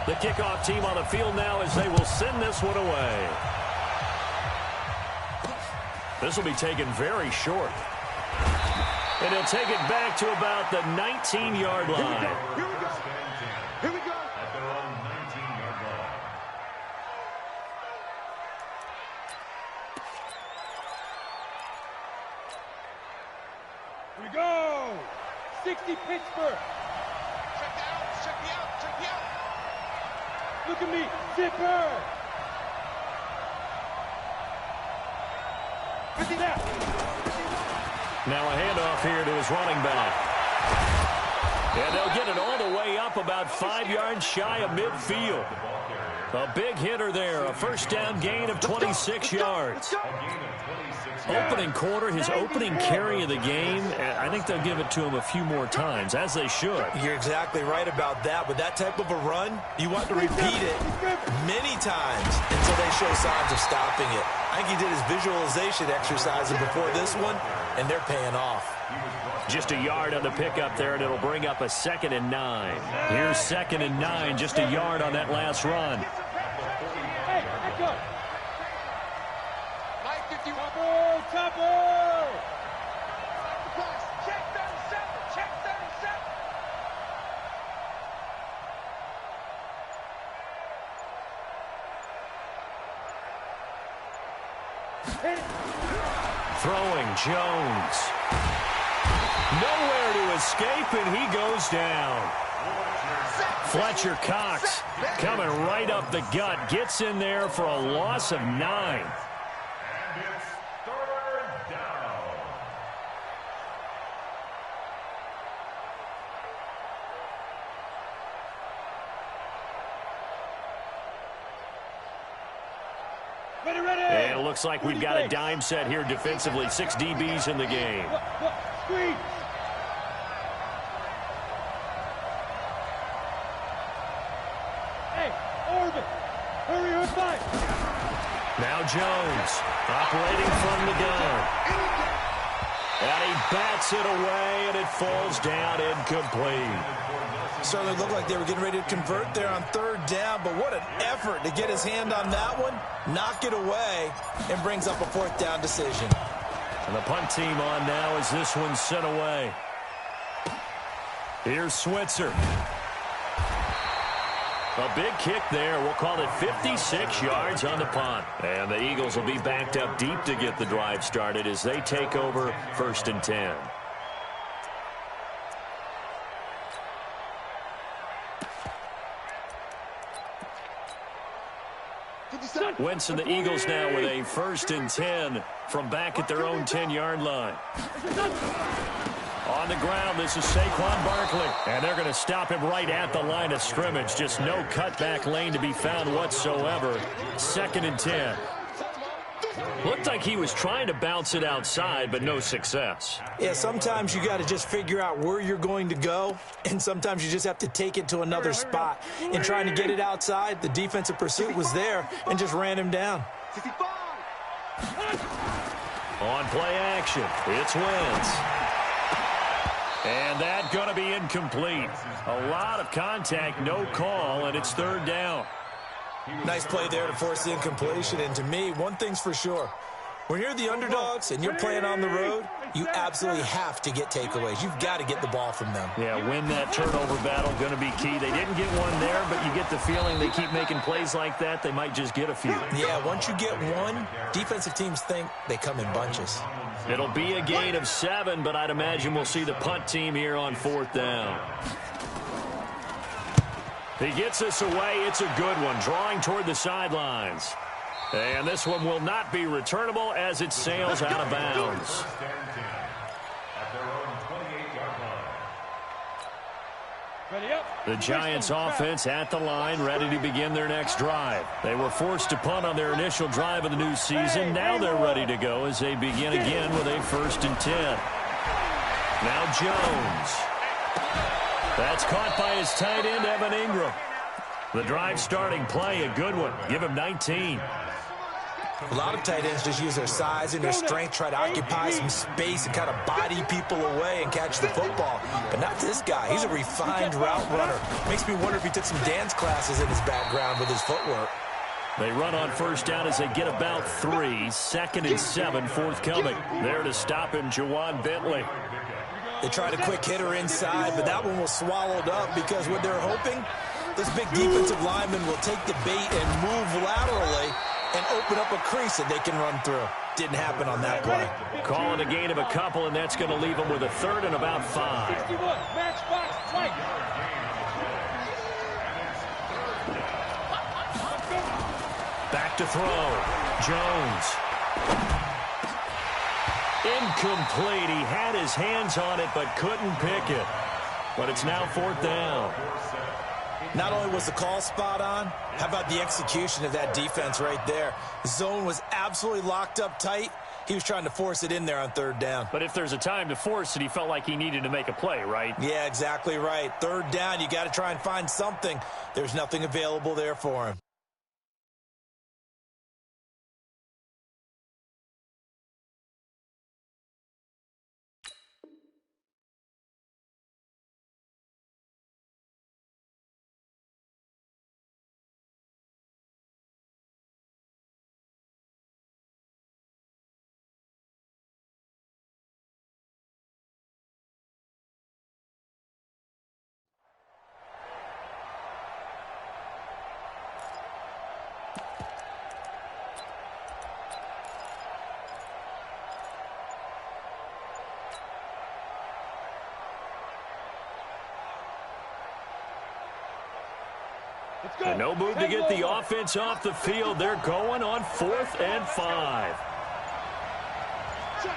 The kickoff team on the field now as they will send this one away. This will be taken very short. And he'll take it back to about the 19-yard line. Here we go. Here we go. At their own 19-yard line. Here we go. 60 Pittsburgh. Check me out. Look at me. Zipper. 50 now. Now a handoff here to his running back. And they'll get it all the way up about 5 yards shy of midfield. A big hitter there. A first down gain of 26 yards. Opening quarter, his opening carry of the game, I think they'll give it to him a few more times, as they should. You're exactly right about that. With that type of a run, you want to repeat it many times until they show signs of stopping it. I think he did his visualization exercises before this one, and they're paying off. Just a yard on the pickup there, and it'll bring up a 2nd and 9. Here's 2nd and 9, just a yard on that last run. Hey, let's go. Mike, if you Chopper. check 37. Check 37. Throwing Jones. Nowhere to escape, and he goes down. Fletcher Cox coming right up the gut. Gets in there for a loss of 9. And it's 3rd down. Ready. And it looks like we've got a dime set here defensively. 6 DBs in the game. Screen. Hey, Orban. Hurry or fight. Now Jones operating from the gun. And he bats it away, and it falls down incomplete. Certainly looked like they were getting ready to convert there on 3rd down, but what an effort to get his hand on that one, knock it away, and brings up a 4th down decision. And the punt team on now as this one's sent away. Here's Switzer. A big kick there. We'll call it 56 yards on the punt. And the Eagles will be backed up deep to get the drive started as they take over 1st and 10. Wentz and the Eagles now with a 1st and 10 from back at their own 10-yard line. On the ground, this is Saquon Barkley. And they're going to stop him right at the line of scrimmage. Just no cutback lane to be found whatsoever. 2nd and 10. Looked like he was trying to bounce it outside, but no success. Yeah, sometimes you got to just figure out where you're going to go, and sometimes you just have to take it to another spot. In trying to get it outside, the defensive pursuit was there and just ran him down. On play action, it's Wentz. And that's going to be incomplete. A lot of contact, no call, and it's 3rd down. Nice play there to force the incompletion. And to me, one thing's for sure. When you're the underdogs and you're playing on the road, you absolutely have to get takeaways. You've got to get the ball from them. Yeah, win that turnover battle, going to be key. They didn't get one there, but you get the feeling they keep making plays like that, they might just get a few. Yeah, once you get one, defensive teams think they come in bunches. It'll be a gain of 7, but I'd imagine we'll see the punt team here on 4th down. He gets this away. It's a good one, drawing toward the sidelines. And this one will not be returnable as it sails out of bounds. The Giants offense at the line, ready to begin their next drive. They were forced to punt on their initial drive of the new season. Now they're ready to go as they begin again with a 1st and 10. Now Jones. That's caught by his tight end, Evan Ingram. The drive starting play, a good one. Give him 19. A lot of tight ends just use their size and their strength, try to occupy some space and kind of body people away and catch the football. But not this guy. He's a refined route runner. Makes me wonder if he took some dance classes in his background with his footwork. They run on first down as they get about 3. 2nd and 7 forthcoming. There to stop him, Juwan Bentley. They tried a quick hitter inside, but that one was swallowed up because what they're hoping, this big defensive lineman will take the bait and move laterally and open up a crease that they can run through. Didn't happen on that play. Calling a gain of a couple, and that's going to leave them with a 3rd and about 5. 61, match box, right. Back to throw. Jones. Incomplete. He had his hands on it, but couldn't pick it. But it's now 4th down. Not only was the call spot on, how about the execution of that defense right there? The zone was absolutely locked up tight. He was trying to force it in there on 3rd down. But if there's a time to force it, he felt like he needed to make a play, right? Yeah, exactly right. 3rd down, you got to try and find something. There's nothing available there for him. And no move to get the offense off the field. They're going on 4th and 5. Check,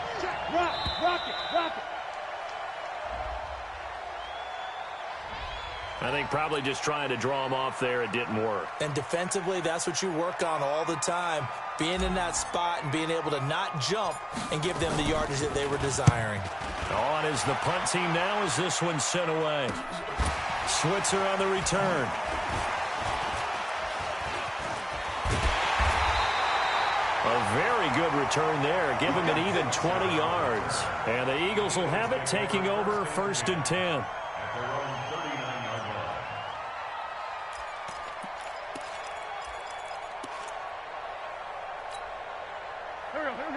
rock it. I think probably just trying to draw him off there. It didn't work. And defensively, that's what you work on all the time. Being in that spot and being able to not jump and give them the yardage that they were desiring. On is the punt team now as this one's sent away. Switzer on the return. A very good return there. Give him an even 20 yards. And the Eagles will have it, taking over 1st and 10.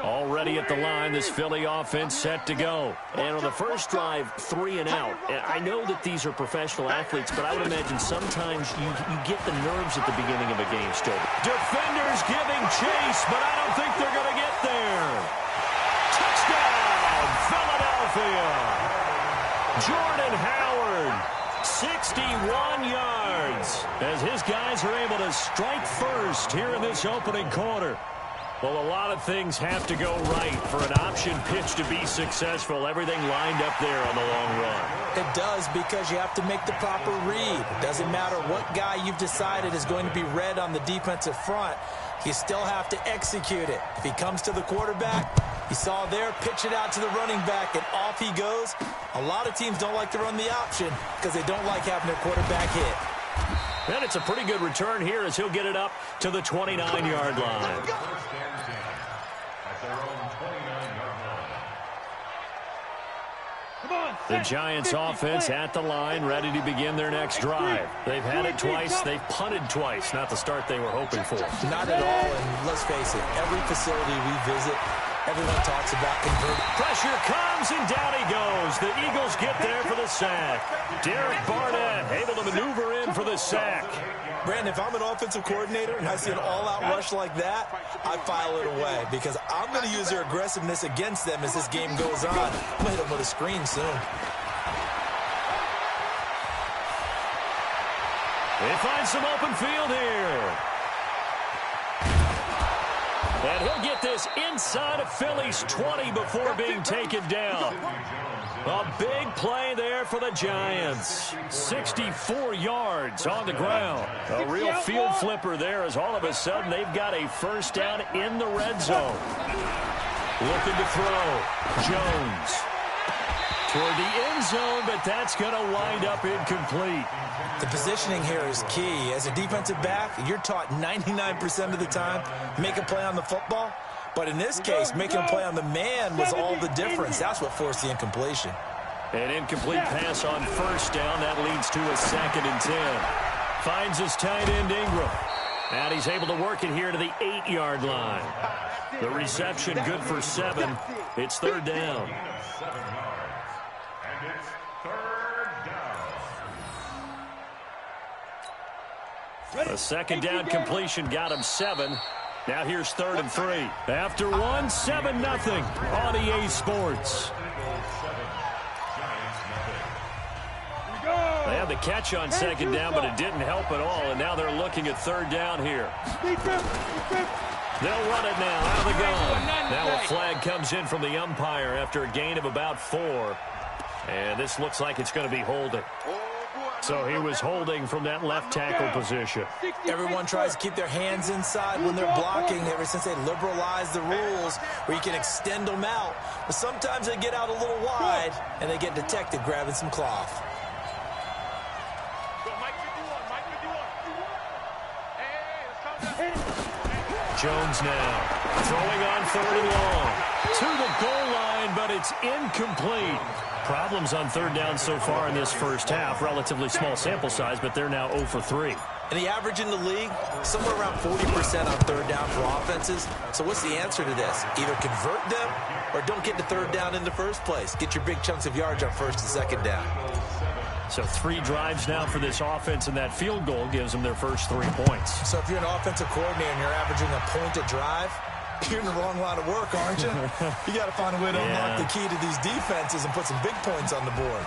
Already at the line, this Philly offense set to go. And on the first drive, 3 and out. And I know that these are professional athletes, but I would imagine sometimes you get the nerves at the beginning of a game still. Defenders giving chase, but I don't think they're going to get there. Touchdown, Philadelphia. Jordan Howard, 61 yards, as his guys are able to strike first here in this opening quarter. Well, a lot of things have to go right for an option pitch to be successful. Everything lined up there on the long run. It does, because you have to make the proper read. It doesn't matter what guy you've decided is going to be read on the defensive front. You still have to execute it. If he comes to the quarterback, you saw there, pitch it out to the running back, and off he goes. A lot of teams don't like to run the option because they don't like having their quarterback hit. And it's a pretty good return here as he'll get it up to the 29-yard line. The Giants offense at the line, ready to begin their next drive. They've had it twice. They've punted twice. Not the start they were hoping for. Not at all, and let's face it, every facility we visit, everyone talks about converting. Pressure comes, and down he goes. The Eagles get there for the sack. Derek Barnett able to maneuver in for the sack. Brandon, if I'm an offensive coordinator and I see an all-out rush like that, I file it away because I'm going to use their aggressiveness against them as this game goes on. I'm going to hit them with a screen soon. They find some open field here. And he'll get this inside of Philly's 20 before being taken down. A big play there for the Giants. 64 yards on the ground. A real field flipper there as all of a sudden they've got a first down in the red zone. Looking to throw. Jones. toward the end zone, but that's going to wind up incomplete. The positioning here is key. As a defensive back, you're taught 99% of the time, make a play on the football. But in this case, making a play on the man was all the difference. That's what forced the incompletion. An incomplete pass on first down. That leads to a 2nd and 10. Finds his tight end Ingram. And he's able to work it here to the 8-yard line. The reception good for 7. It's 3rd down. 7 yards. And it's 3rd down. A 2nd down completion got him 7. Now here's 3rd and 3. After 1, 7-0 on EA Sports. They had the catch on 2nd down, but it didn't help at all, and now they're looking at 3rd down here. They'll run it now out of the gun. Now a flag comes in from the umpire after a gain of about 4. And this looks like it's going to be holding. So he was holding from that left tackle position. Everyone tries to keep their hands inside when they're blocking ever since they liberalized the rules where you can extend them out. But sometimes they get out a little wide, and they get detected grabbing some cloth. Jones now throwing on 3rd and long. To the goal line, but it's incomplete. Problems on 3rd down so far in this first half. Relatively small sample size, but they're now 0 for 3. And the average in the league, somewhere around 40% on 3rd down for offenses. So what's the answer to this? Either convert them or don't get to 3rd down in the first place. Get your big chunks of yards on 1st and 2nd down. So 3 drives now for this offense, and that field goal gives them their first 3 points. So if you're an offensive coordinator and you're averaging a point a drive, you're in the wrong line of work, aren't you? You got to find a way to unlock the key to these defenses and put some big points on the board.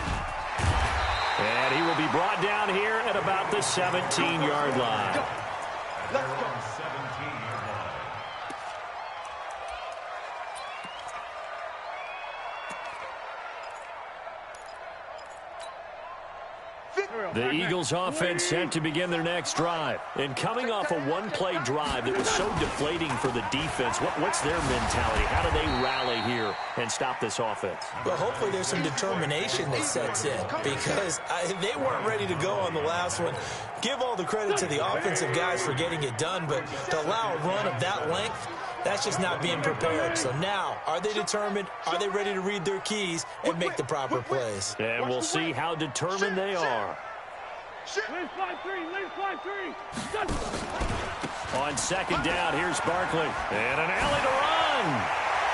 And he will be brought down here at about the 17-yard line. Let's go. 17-yard line. The Eagles offense set to begin their next drive. And coming off a one-play drive that was so deflating for the defense, what's their mentality? How do they rally here and stop this offense? Well, hopefully there's some determination that sets in because they weren't ready to go on the last one. Give all the credit to the offensive guys for getting it done, but to allow a run of that length, that's just not being prepared. So now, are they determined? Are they ready to read their keys and make the proper plays? And we'll see how determined they are. Let's fly 3. Let's fly 3. On 2nd down, here's Barkley. And an alley to run.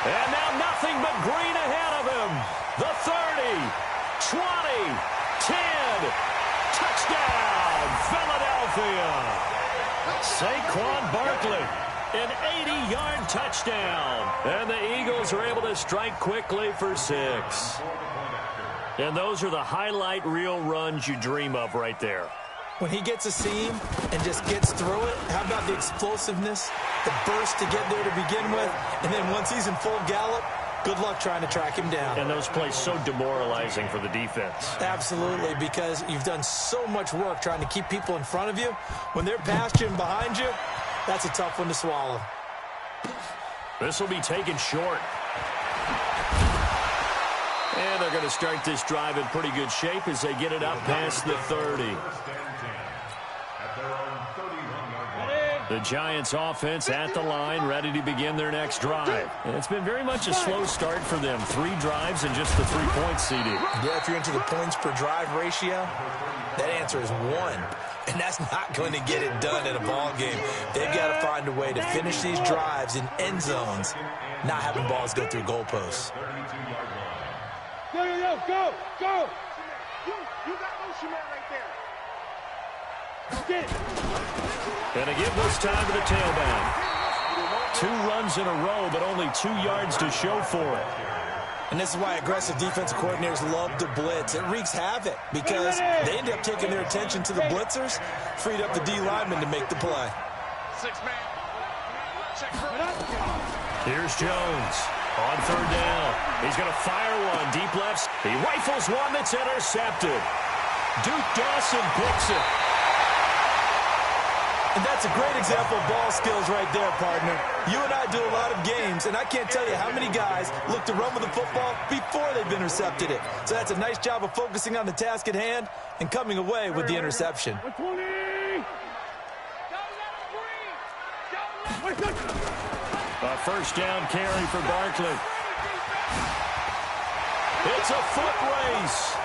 And now nothing but green ahead of him. The 30, 20, 10. Touchdown, Philadelphia. Saquon Barkley. An 80-yard touchdown. And the Eagles are able to strike quickly for 6. And those are the highlight reel runs you dream of right there. When he gets a seam and just gets through it, how about the explosiveness, the burst to get there to begin with, and then once he's in full gallop, good luck trying to track him down. And those plays so demoralizing for the defense. Absolutely, because you've done so much work trying to keep people in front of you. When they're past you and behind you, that's a tough one to swallow. This will be taken short. And they're going to start this drive in pretty good shape as they get it up past the 30. The Giants offense at the line, ready to begin their next drive. And it's been very much a slow start for them. 3 drives and just the 3 points, CD. Yeah, if you're into the points per drive ratio, that answer is 1. And that's not going to get it done in a ball game. They've got to find a way to finish these drives in end zones, not having balls go through goalposts. Go! You got motion man right there. Get it. And a give this time to the tailback. 2 runs in a row, but only 2 yards to show for it. And this is why aggressive defensive coordinators love to blitz. It wreaks havoc because they end up taking their attention to the blitzers, freed up the D lineman to make the play. 6-man. Check. Here's Jones on 3rd down. He's going to fire one deep left. He rifles one that's intercepted. Duke Dawson picks it. And that's a great example of ball skills right there, partner. You and I do a lot of games, and I can't tell you how many guys look to run with the football before they've intercepted it. So that's a nice job of focusing on the task at hand and coming away with the interception. A first down carry for Barkley. It's a foot race.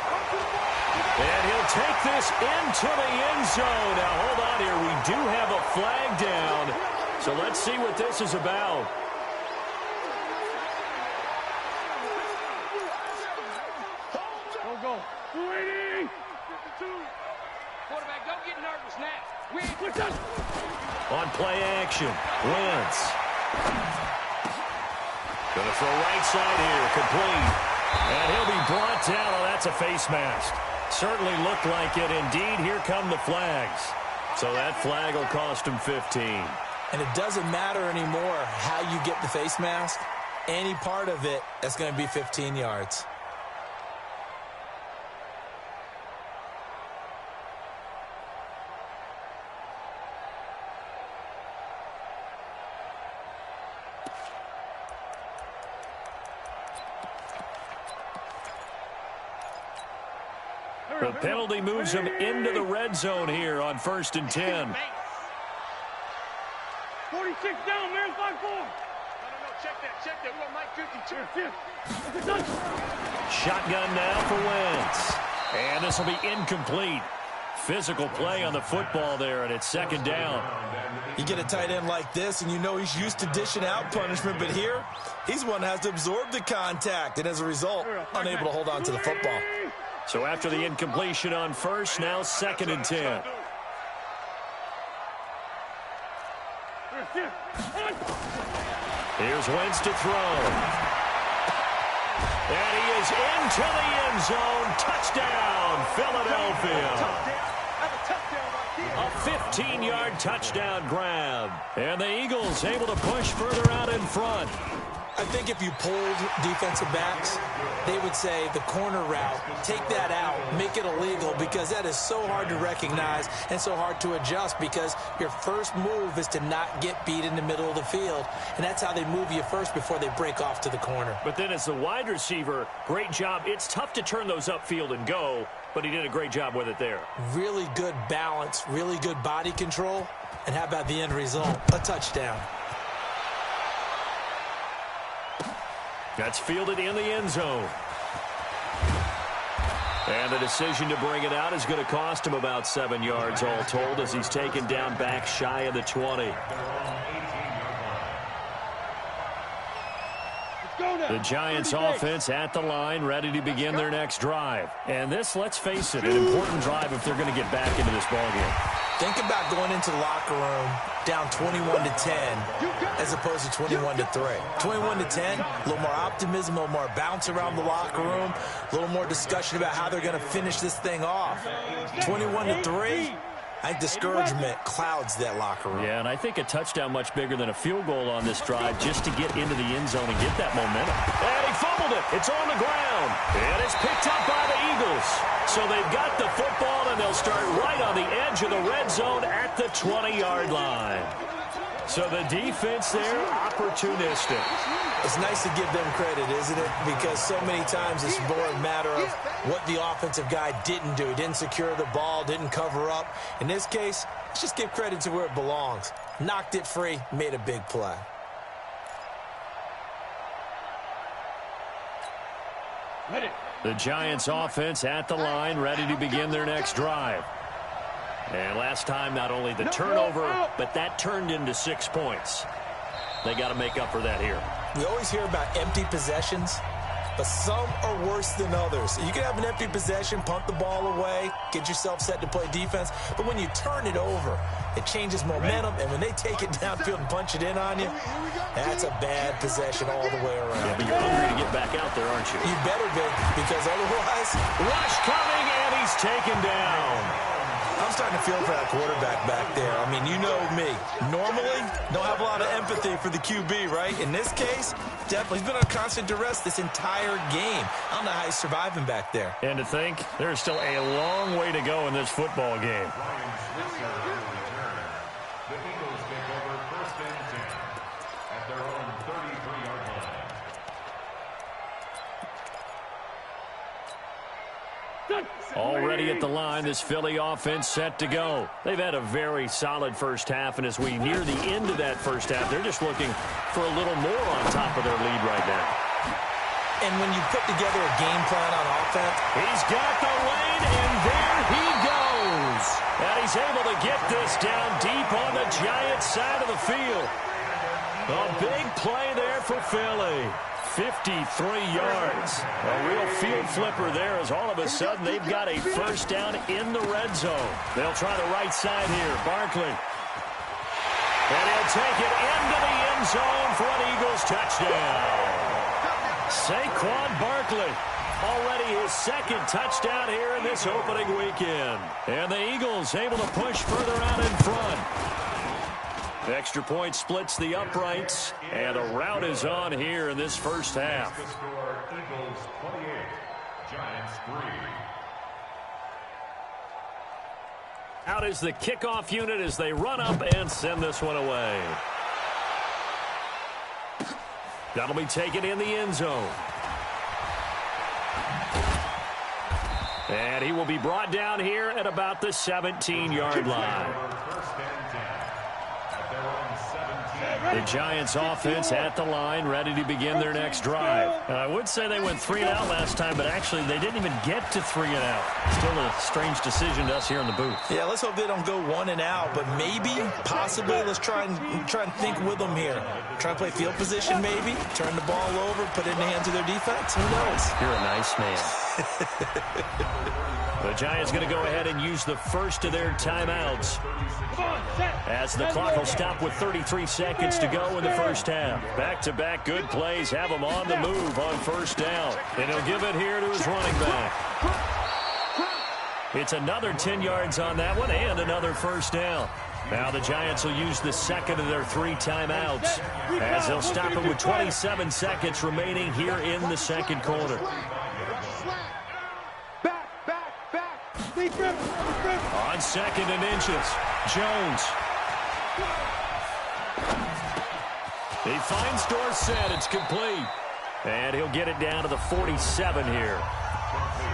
And he'll take this into the end zone. Now, hold on here. We do have a flag down. So let's see what this is about. Go. 280. Quarterback, don't get nervous now. On play action, Wentz. Going to throw right side here, complete. And he'll be brought down. Oh, that's a face mask. Certainly looked like it. Indeed, here come the flags. So that flag will cost him 15. And it doesn't matter anymore how you get the face mask. Any part of it, that's going to be 15 yards. The penalty moves him into the red zone here on 1st and 10. 46 down, man, 5-4. No, check that. We got Mike 52. Shotgun now for Wentz. And this will be incomplete. Physical play on the football there, and it's 2nd down. You get a tight end like this, and you know he's used to dishing out punishment, but here, he's one that has to absorb the contact, and as a result, unable to hold on to the football. So after the incompletion on 1st, now 2nd and 10. Here's Wentz to throw. And he is into the end zone. Touchdown, Philadelphia. A 15-yard touchdown grab. And the Eagles able to push further out in front. I think if you polled defensive backs, they would say the corner route, take that out, make it illegal, because that is so hard to recognize and so hard to adjust, because your first move is to not get beat in the middle of the field, and that's how they move you first before they break off to the corner. But then as the wide receiver, great job. It's tough to turn those upfield and go, but he did a great job with it there. Really good balance, really good body control, and how about the end result? A touchdown. That's fielded in the end zone. And the decision to bring it out is going to cost him about 7 yards all told, as he's taken down back shy of the 20. The Giants offense at the line, ready to begin their next drive. And this, let's face it, an important drive if they're going to get back into this ballgame. Think about going into the locker room down 21-10 as opposed to 21-3. 21-10, a little more optimism, a little more bounce around the locker room, a little more discussion about how they're going to finish this thing off. 21-3, I think discouragement clouds that locker room. Yeah, and I think a touchdown much bigger than a field goal on this drive just to get into the end zone and get that momentum. And he fumbled it. It's on the ground. And it's picked up by the Eagles. So they've got the football, and they'll start right on the edge of the red zone at the 20-yard line. So the defense there, opportunistic. It's nice to give them credit, isn't it? Because so many times it's more a matter of what the offensive guy didn't do. He didn't secure the ball, didn't cover up. In this case, let's just give credit to where it belongs. Knocked it free, made a big play. The Giants offense at the line, ready to begin their next drive. And last time, not only the turnover, but that turned into 6 points. They got to make up for that here. We always hear about empty possessions, but some are worse than others. You can have an empty possession, punt the ball away, get yourself set to play defense, but when you turn it over, it changes momentum, and when they take it downfield and punch it in on you, that's a bad possession all the way around. Yeah, but you're hungry to get back out there, aren't you? You better be, because otherwise... Rush coming, and he's taken down. I'm starting to feel for that quarterback back there. I mean, you know me. Normally, don't have a lot of empathy for the QB, right? In this case, definitely. He's been on constant duress this entire game. I don't know how he's surviving back there. And to think, there's still a long way to go in this football game. The Eagles take over 1st and 10 at their own 33-yard line. Already at the line, this Philly offense set to go. They've had a very solid first half, and as we near the end of that first half, they're just looking for a little more on top of their lead right now. And when you put together a game plan on offense, he's got the lane, and there he goes. And he's able to get this down deep on the Giants side of the field. A big play there for Philly. 53 yards. A real field flipper there as all of a sudden they've got a first down in the red zone. They'll try the right side here. Barkley. And he'll take it into the end zone for an Eagles touchdown. Saquon Barkley. Already his second touchdown here in this opening weekend. And the Eagles able to push further out in front. The extra point splits the uprights, and a rout is on here in this first half. The score, Eagles 28, Giants 3. Out is the kickoff unit as they run up and send this one away. That'll be taken in the end zone. And he will be brought down here at about the 17-yard line. The Giants offense at the line, ready to begin their next drive. I would say they went 3 and out last time, but actually they didn't even get to 3 and out. Still a strange decision to us here in the booth. Yeah, let's hope they don't go 1 and out, but maybe, possibly, let's try and think with them here. Try to play field position maybe, turn the ball over, put it in the hands of their defense. Who knows? You're a nice man. The Giants going to go ahead and use the first of their timeouts as the clock will stop with 33 seconds to go in the first half. Back-to-back good plays have him on the move on first down. And he'll give it here to his running back. It's another 10 yards on that one and another first down. Now the Giants will use the second of their 3 timeouts as they'll stop it with 27 seconds remaining here in the second quarter. On 2nd and inches, Jones. He finds Dorsett. It's complete. And he'll get it down to the 47 here.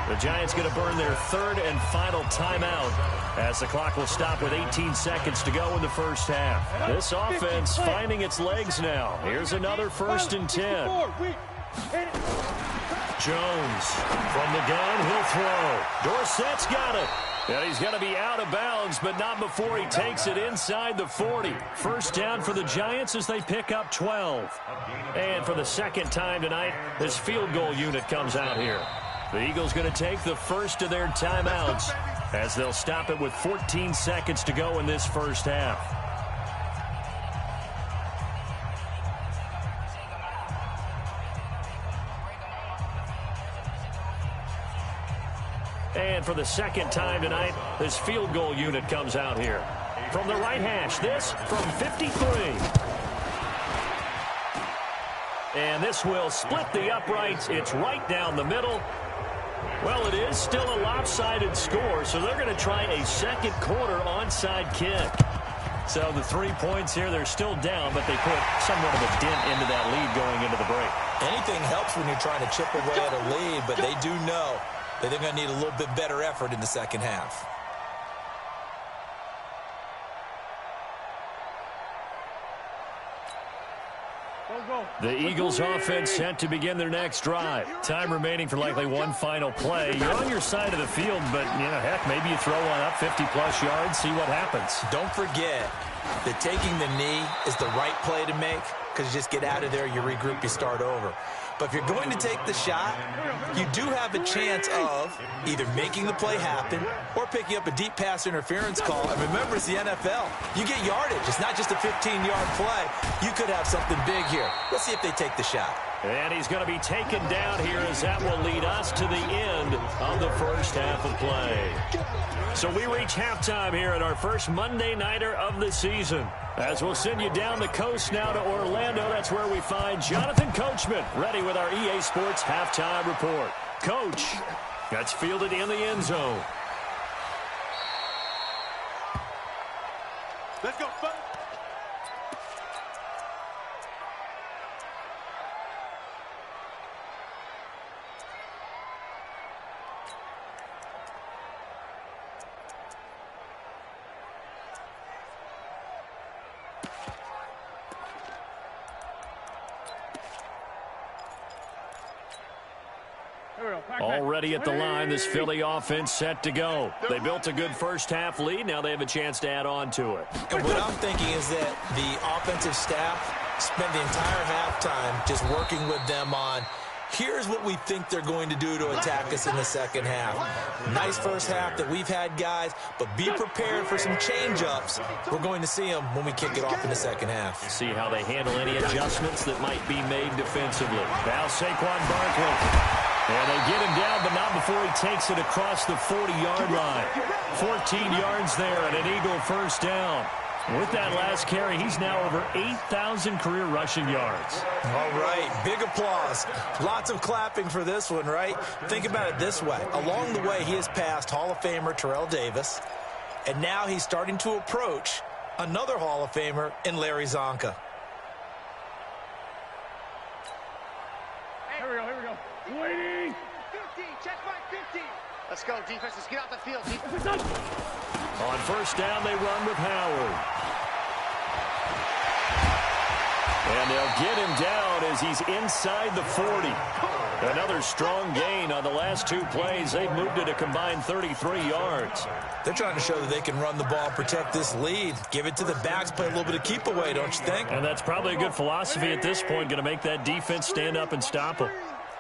The Giants going to burn their 3rd and final timeout as the clock will stop with 18 seconds to go in the first half. This offense finding its legs now. Here's another 1st and 10. Jones from the gun, he'll throw. Dorsett's got it. And he's going to be out of bounds, but not before he takes it inside the 40. First down for the Giants as they pick up 12. And for the second time tonight, this field goal unit comes out here. The Eagles going to take the first of their timeouts as they'll stop it with 14 seconds to go in this first half. And for the second time tonight, this field goal unit comes out here. From the right hash, this from 53. And this will split the uprights. It's right down the middle. Well, it is still a lopsided score, so they're going to try a second quarter onside kick. So the 3 points here, they're still down, but they put somewhat of a dent into that lead going into the break. Anything helps when you're trying to chip away at a lead, but they do know that they're going to need a little bit better effort in the second half. The Eagles offense set to begin their next drive. Time remaining for likely one final play. You're on your side of the field, but, heck, maybe you throw one up 50-plus yards, see what happens. Don't forget that taking the knee is the right play to make because you just get out of there, you regroup, you start over. But if you're going to take the shot, you do have a chance of either making the play happen or picking up a deep pass interference call. And remember, it's the NFL. You get yardage. It's not just a 15-yard play. You could have something big here. Let's see if they take the shot. And he's going to be taken down here as that will lead us to the end of the first half of play. So we reach halftime here at our first Monday Nighter of the season. As we'll send you down the coast now to Orlando, that's where we find Jonathan Coachman, ready with our EA Sports Halftime Report. Coach, that's fielded in the end zone. Let's go, fellas. Already at the line, this Philly offense set to go. They built a good first-half lead. Now they have a chance to add on to it. And what I'm thinking is that the offensive staff spent the entire halftime just working with them on, here's what we think they're going to do to attack us in the second half. Nice first half that we've had, guys, but be prepared for some change-ups. We're going to see them when we kick it off in the second half. See how they handle any adjustments that might be made defensively. Now Saquon Barkley. And they get him down, but not before he takes it across the 40-yard line. 14 yards there and an Eagle first down. With that last carry, he's now over 8,000 career rushing yards. All right, big applause. Lots of clapping for this one, right? Think about it this way. Along the way, he has passed Hall of Famer Terrell Davis, and now he's starting to approach another Hall of Famer in Larry Zonka. Here we go, here we go. Waiting. 50, check my 50. Let's go, defense. Let's get out the field. On first down, they run with Howard. And they'll get him down as he's inside the 40. Another strong gain on the last two plays. They've moved it a combined 33 yards. They're trying to show that they can run the ball and protect this lead. Give it to the backs, play a little bit of keep away, don't you think? And that's probably a good philosophy at this point, going to make that defense stand up and stop them.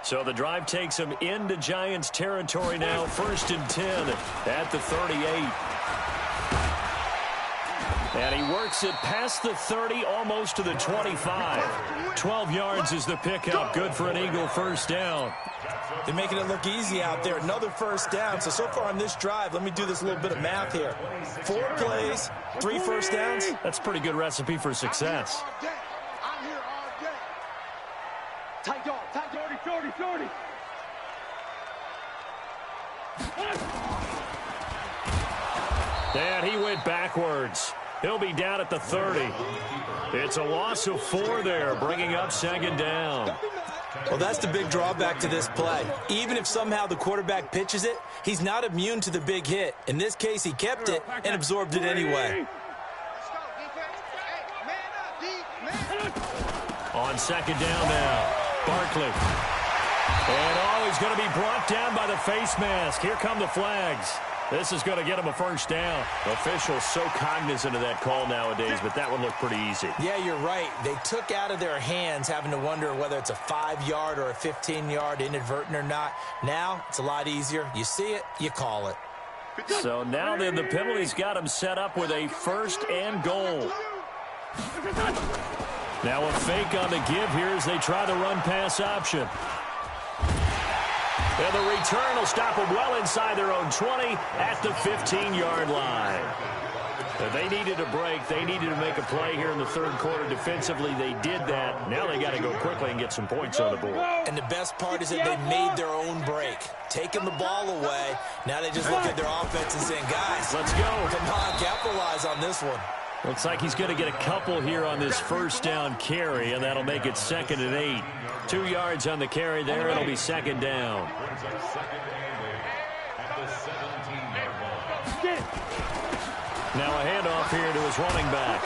So the drive takes them into Giants territory now, 1st and 10 at the 38. And he works it past the 30, almost to the 25. 12 yards is the pickup. Good for an Eagle first down. They're making it look easy out there. Another first down. So far on this drive, let me do this little bit of math here. 4 plays, 3 first downs. That's a pretty good recipe for success. I'm here all day. Tight dog, tight dog, shorty. And he went backwards. He'll be down at the 30. It's a loss of 4 there, bringing up 2nd down. Well, that's the big drawback to this play. Even if somehow the quarterback pitches it, he's not immune to the big hit. In this case, he kept it and absorbed it anyway. Let's go, defense. Hey, man up, deep, man. On 2nd down now, Barkley. And he's going to be brought down by the face mask. Here come the flags. This is going to get him a first down. Officials so cognizant of that call nowadays, but that would look pretty easy. Yeah, you're right. They took out of their hands having to wonder whether it's a 5-yard or a 15-yard inadvertent or not. Now, it's a lot easier. You see it, you call it. So now then the penalty's got him set up with a 1st and goal. Now a fake on the give here as they try the run-pass option. And the return will stop them well inside their own 20 at the 15-yard line. They needed a break. They needed to make a play here in the 3rd quarter defensively. They did that. Now they got to go quickly and get some points on the board. And the best part is that they made their own break. Taking the ball away. Now they just look at their offense and saying, guys, let's go. Come on, capitalize on this one. Looks like he's going to get a couple here on this first down carry, and that'll make it 2nd and 8. 2 yards on the carry there. It'll be 2nd down. Now a handoff here to his running back.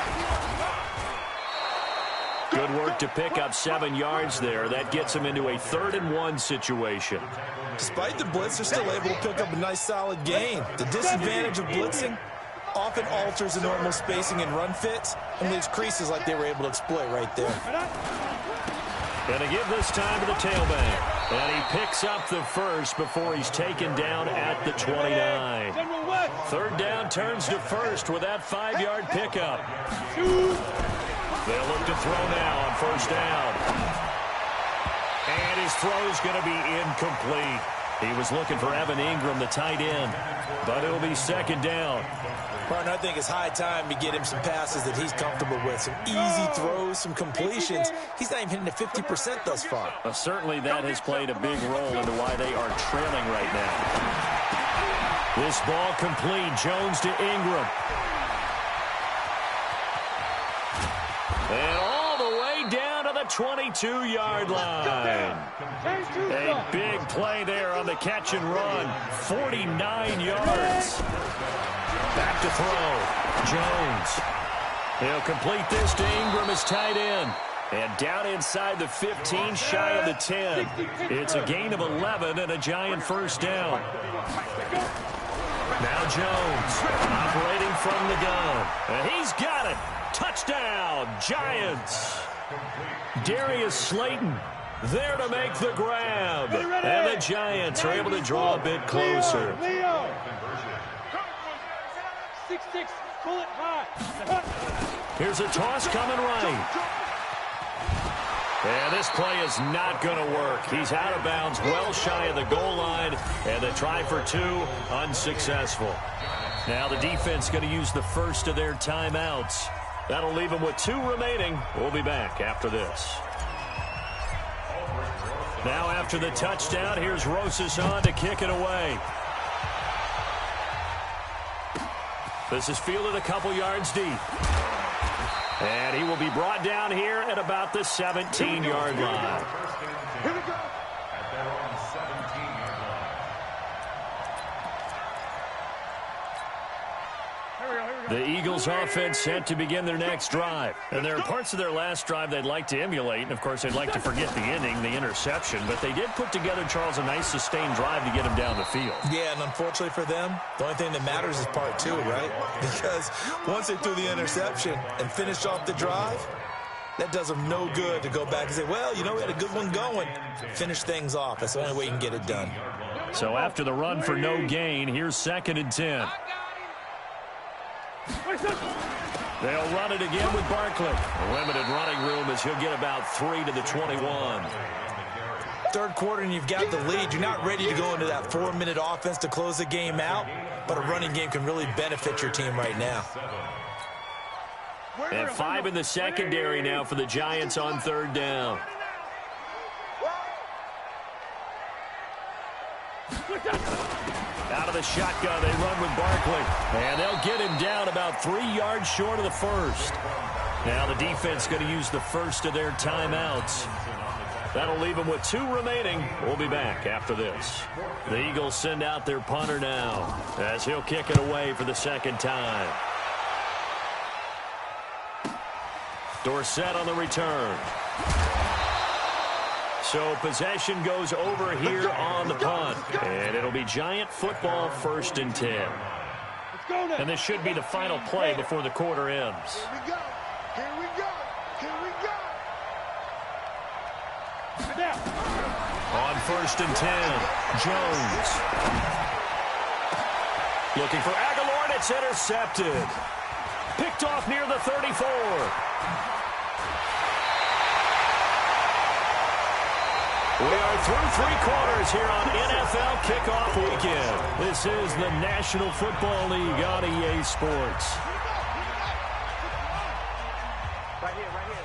Good work to pick up 7 yards there. That gets him into a 3rd and 1 situation. Despite the blitz, they're still able to pick up a nice solid gain. The disadvantage of blitzing often alters the normal spacing and run fits and leaves creases like they were able to exploit right there. Going to give this time to the tailback. And he picks up the first before he's taken down at the 29. 3rd down turns to 1st with that 5-yard pickup. They'll look to throw now on 1st down. And his throw's going to be incomplete. He was looking for Evan Ingram, the tight end, but it'll be 2nd down. Partner, I think it's high time to get him some passes that he's comfortable with. Some easy throws, some completions. He's not even hitting the 50% thus far. Certainly that has played a big role into why they are trailing right now. This ball complete. Jones to Ingram. And all the way down to the 22-yard line. A big play there on the catch and run. 49 yards. Back to throw. Jones. He'll complete this to Ingram as tight end. And down inside the 15, shy of the 10. It's a gain of 11 and a Giant first down. Now Jones operating from the gun. And he's got it. Touchdown, Giants. Darius Slayton there to make the grab. And the Giants are able to draw a bit closer. 6-6, pull it high. Here's a toss coming right. And this play is not going to work. He's out of bounds, well shy of the goal line, and the try for two, unsuccessful. Now the defense going to use the first of their timeouts. That'll leave them with 2 remaining. We'll be back after this. Now after the touchdown, here's Rosas on to kick it away. This is fielded a couple yards deep. And he will be brought down here at about the 17-yard line. Here we go. At their own 17-yard line. The Eagles offense set to begin their next drive. And there are parts of their last drive they'd like to emulate. And, of course, they'd like to forget the ending, the interception. But they did put together, Charles, a nice sustained drive to get him down the field. Yeah, and unfortunately for them, the only thing that matters is part 2, right? Because once they threw the interception and finished off the drive, that does them no good to go back and say, well, you know, we had a good one going. Finish things off. That's the only way you can get it done. So after the run for no gain, here's 2nd and 10. They'll run it again with Barkley. A limited running room as he'll get about 3 to the 21. Third quarter and you've got the lead. You're not ready to go into that 4-minute offense to close the game out, but a running game can really benefit your team right now. And 5 in the secondary now for the Giants on 3rd down. Out of the shotgun, they run with Barkley. And they'll get him down about 3 yards short of the first. Now the defense going to use the first of their timeouts. That'll leave them with 2 remaining. We'll be back after this. The Eagles send out their punter now as he'll kick it away for the 2nd time. Dorsett on the return. So possession goes over here on the punt. And it'll be Giant football 1st and 10. And this should be the final play before the quarter ends. Here we go. Here we go. Here we go. On 1st and 10, Jones. Looking for Aguilar, and it's intercepted. Picked off near the 34. We are through 3 quarters here on NFL Kickoff Weekend. This is the National Football League on EA Sports. Right here, right here.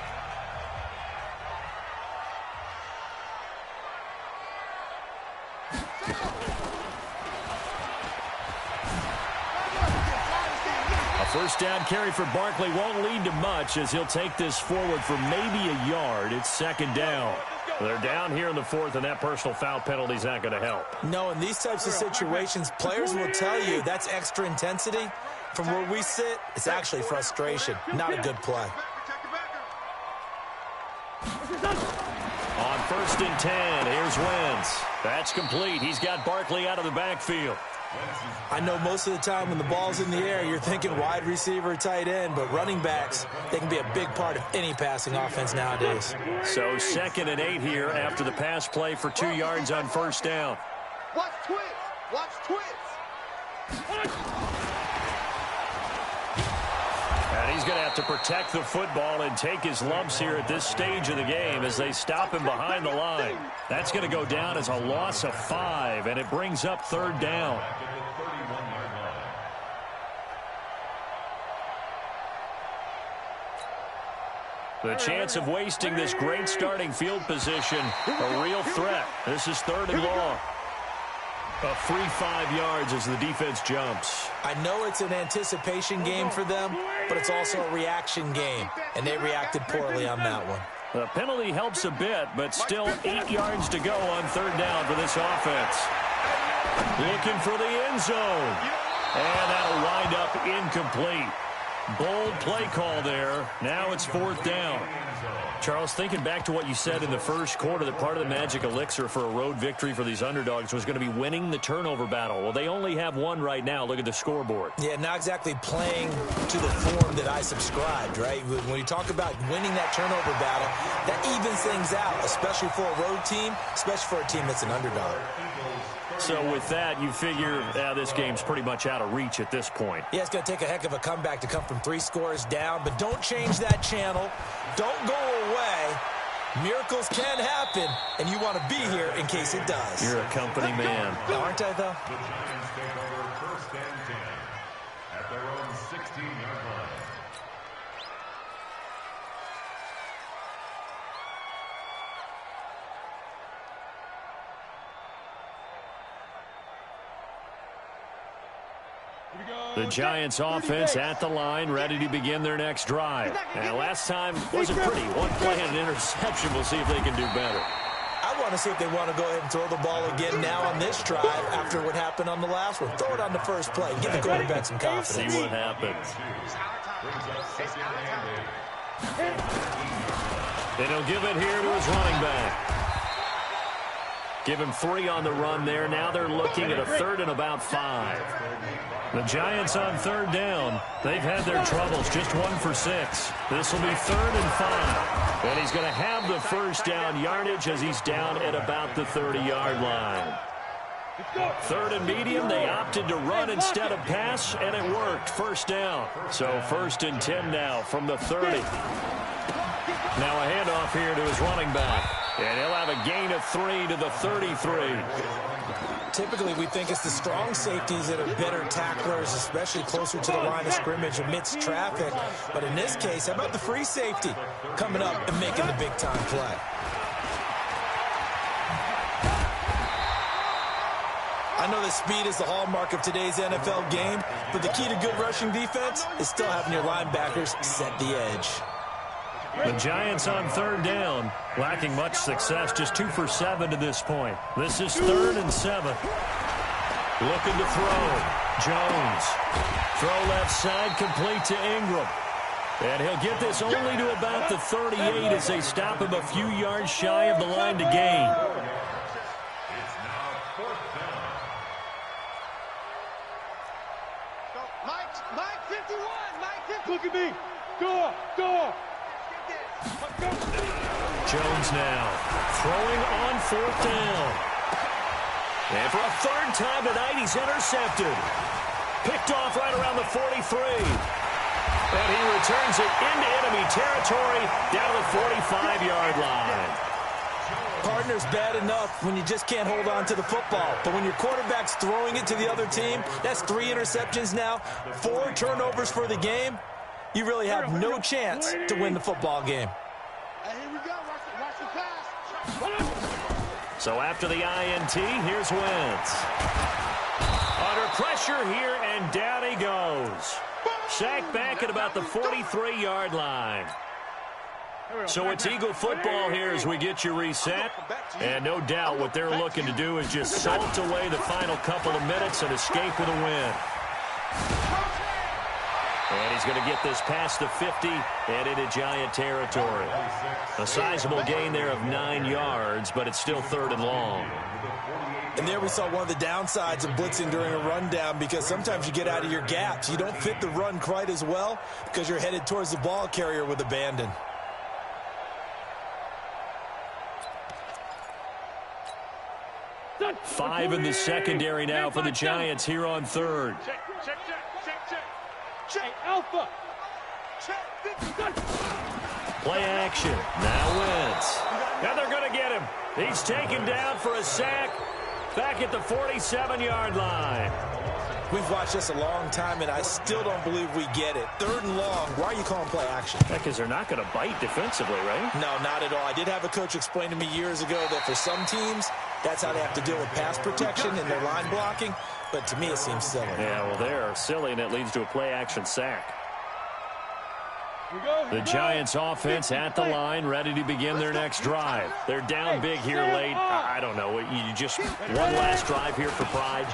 A first down carry for Barkley won't lead to much as he'll take this forward for maybe a yard. It's 2nd down. They're down here in the 4th, and that personal foul penalty is not going to help. No, in these types of situations, players will tell you that's extra intensity. From where we sit, it's actually frustration, not a good play. On 1st and 10, here's Wentz. That's complete. He's got Barkley out of the backfield. I know most of the time when the ball's in the air, you're thinking wide receiver, tight end, but running backs, they can be a big part of any passing offense nowadays. So 2nd and 8 here after the pass play for 2 yards on 1st down. Watch twist. Watch twist. And he's going to have to protect the football and take his lumps here at this stage of the game as they stop him behind the line. That's going to go down as a loss of 5, and it brings up 3rd down. The chance of wasting this great starting field position, a real threat. This is 3rd and long. A free 5 yards as the defense jumps. I know it's an anticipation game for them, but it's also a reaction game, and they reacted poorly on that one. The penalty helps a bit, but still 8 yards to go on 3rd down for this offense. Looking for the end zone. And that'll wind up incomplete. Bold play call there. Now it's 4th down. Charles, thinking back to what you said in the first quarter, that part of the magic elixir for a road victory for these underdogs was going to be winning the turnover battle. Well, they only have one right now. Look at the scoreboard. Yeah, not exactly playing to the form that I subscribed, right? When you talk about winning that turnover battle, that evens things out, especially for a road team, especially for a team that's an underdog. So with that, you figure this game's pretty much out of reach at this point. Yeah, it's going to take a heck of a comeback to come from 3 scores down, but don't change that channel. Don't go away. Miracles can happen, and you want to be here in case it does. You're a company man. Aren't I, though? The Giants take over 1st and 10 at their own 16-yard line. The Giants offense at the line, ready to begin their next drive. And last time wasn't pretty. 1 play and an interception. We'll see if they can do better. I want to see if they want to go ahead and throw the ball again now on this drive after what happened on the last one. Throw it on the first play. Give the quarterback some confidence. See what happens. They don't give it here to his running back. Give him 3 on the run there. Now they're looking at a 3rd and about 5. The Giants on 3rd down. They've had their troubles. Just 1 for 6. This will be 3rd and 5. And he's going to have the 1st down yardage as he's down at about the 30-yard line. 3rd and medium. They opted to run instead of pass, and it worked. 1st down. So 1st and 10 now from the 30. Now a handoff here to his running back. And he'll have a gain of 3 to the 33. Typically, we think it's the strong safeties that are better tacklers, especially closer to the line of scrimmage amidst traffic. But in this case, how about the free safety coming up and making the big-time play? I know that speed is the hallmark of today's NFL game, but the key to good rushing defense is still having your linebackers set the edge. The Giants on 3rd down, lacking much success, just 2 for 7 to this point. This is 3rd and 7. Looking to throw. Jones. Throw left side, complete to Ingram. And he'll get this only to about the 38 as they stop him a few yards shy of the line to gain. It's now 4th down. Mike 51. Mike 51. Look at me. Go. Jones now throwing on 4th down. And for a 3rd time tonight, he's intercepted. Picked off right around the 43. And he returns it into enemy territory down the 45-yard line. Partner's bad enough when you just can't hold on to the football. But when your quarterback's throwing it to the other team, that's 3 interceptions now, 4 turnovers for the game. You really have no chance to win the football game. Hey, here we go. Watch the pass. So after the INT, here's Wentz. Under pressure here, and down he goes. Sacked back at about the 43-yard line. So it's Eagle football here as we get you reset. And no doubt what they're looking to do is just salt away the final couple of minutes and escape with a win. And he's going to get this past the 50 and into Giant territory. A sizable gain there of 9 yards, but it's still 3rd and long. And there we saw one of the downsides of blitzing during a rundown, because sometimes you get out of your gaps. You don't fit the run quite as well because you're headed towards the ball carrier with abandon. Five in the secondary now for the Giants here on 3rd. Check Alpha. Play action. Now Wentz. Now they're going to get him. He's taken down for a sack back at the 47-yard line. We've watched this a long time, and I still don't believe we get it. 3rd and long. Why are you calling play action? Because they're not going to bite defensively, right? No, not at all. I did have a coach explain to me years ago that for some teams, That's how they have to deal with pass protection and their line blocking. But to me, it seems silly. Yeah, well, they're silly, and it leads to a play-action sack. The Giants offense at the line, ready to begin their next drive. They're down big here late. I don't know. You just one last drive here for pride.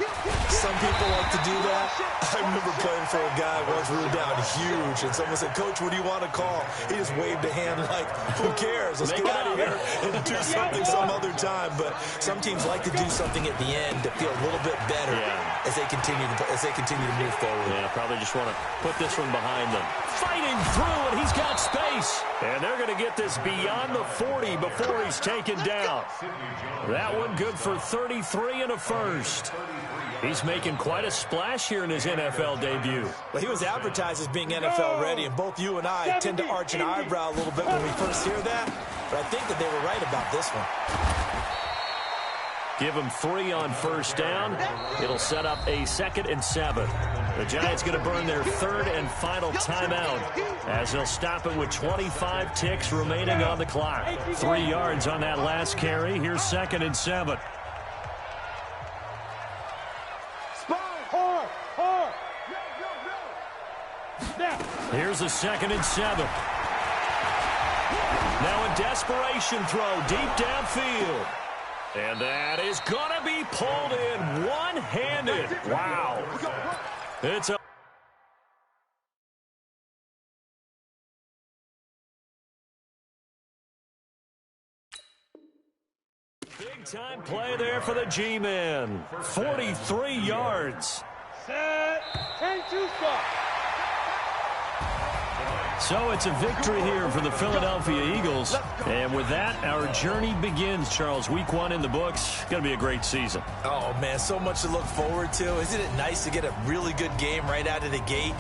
Some people like to do that. I remember playing for a guy once we were down huge, and someone said, "Coach, what do you want to call?" He just waved a hand like, "Who cares? Let's get out of here and do something some other time." But some teams like to do something at the end to feel a little bit better as they continue to move forward. Yeah, probably just want to put this one behind them. Fighting through, and he's got space. And they're going to get this beyond the 40 before he's taken down. That one good for 33 and a first. He's making quite a splash here in his NFL debut. Well, he was advertised as being NFL ready, and both you and I tend to arch an eyebrow a little bit when we first hear that. But I think that they were right about this one. Give him 3 on first down. It'll set up a 2nd and 7. The Giants going to burn their 3rd and final timeout as they'll stop it with 25 ticks remaining on the clock. 3 yards on that last carry. Here's 2nd and 7. Here's a 2nd and 7. Now a desperation throw deep downfield. And that is going to be pulled in one-handed. Wow. It's a big-time play there for the G-Men. 43 yards. Set. 10-2 stop. So it's a victory here for the Philadelphia Eagles. And with that, our journey begins, Charles. Week 1 in the books. Going to be a great season. Oh, man, so much to look forward to. Isn't it nice to get a really good game right out of the gate?